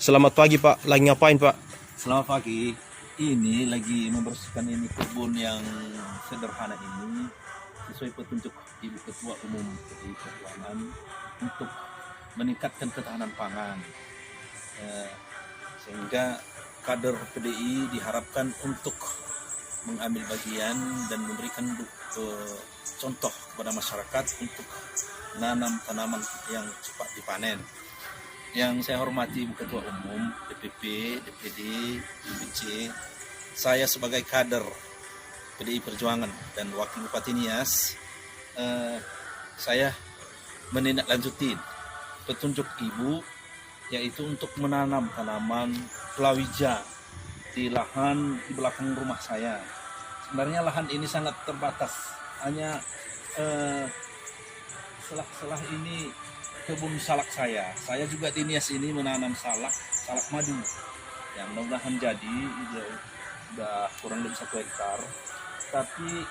Selamat pagi Pak, lagi ngapain Pak? Selamat pagi. Ini lagi membersihkan ini kebun yang sederhana ini sesuai petunjuk Ibu Ketua Umum PDI Perjuangan untuk meningkatkan ketahanan pangan. Sehingga kader PDI diharapkan untuk mengambil bagian dan memberikan contoh kepada masyarakat untuk menanam tanaman yang cepat dipanen. Yang saya hormati Ibu Ketua Umum, DPP, DPD, DPC, saya sebagai kader PDI Perjuangan dan Wakil Bupati Nias, saya menindaklanjuti petunjuk Ibu, yaitu untuk menanam tanaman palawija di lahan di belakang rumah saya. Sebenarnya lahan ini sangat terbatas, hanya selah ini kebun salak saya. Saya juga di Nias ini menanam salak madu. Yang mudah-mudahan jadi, sudah kurang lebih 1 hektar. Tapi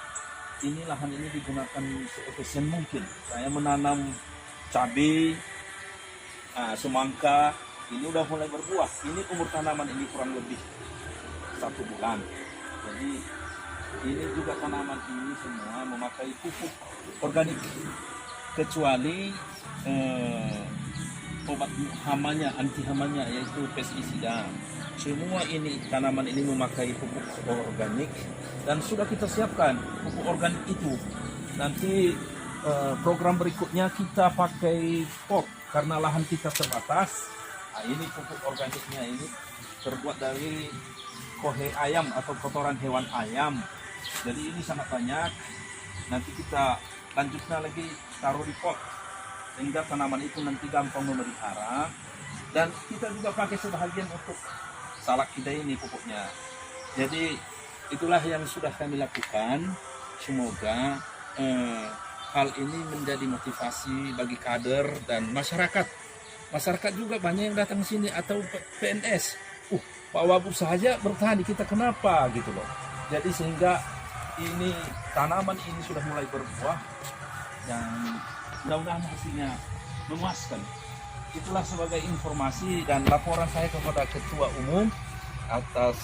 ini lahan ini digunakan seefisien mungkin. Saya menanam cabai, semangka, ini udah mulai berbuah. Ini umur tanaman ini kurang lebih 1 bulan. Jadi ini juga tanaman ini semua memakai pupuk organik, kecuali obat hamanya, anti hamanya, yaitu pestisida. Semua ini tanaman ini memakai pupuk organik dan sudah kita siapkan pupuk organik itu. Nanti program berikutnya kita pakai pot karena lahan kita terbatas. Nah, ini pupuk organiknya ini terbuat dari kohe ayam atau kotoran hewan ayam. Jadi ini sangat banyak. Nanti kita lanjutnya lagi taruh di pot sehingga tanaman itu nanti gampang memelihara, dan kita juga pakai sebahagian untuk salak kita ini pupuknya. Jadi itulah yang sudah kami lakukan. Semoga hal ini menjadi motivasi bagi kader dan masyarakat. Masyarakat juga banyak yang datang sini atau PNS. Pak Wabub saja bertahan di kita, kenapa gitu loh. Jadi sehingga ini tanaman ini sudah mulai berbuah dan mudah-mudahan hasilnya memuaskan. Itulah sebagai informasi dan laporan saya kepada Ketua Umum atas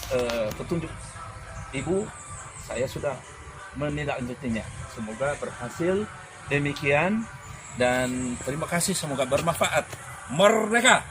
petunjuk Ibu. Saya sudah menindaklanjutinya. Semoga berhasil. Demikian dan terima kasih, semoga bermanfaat. Merdeka!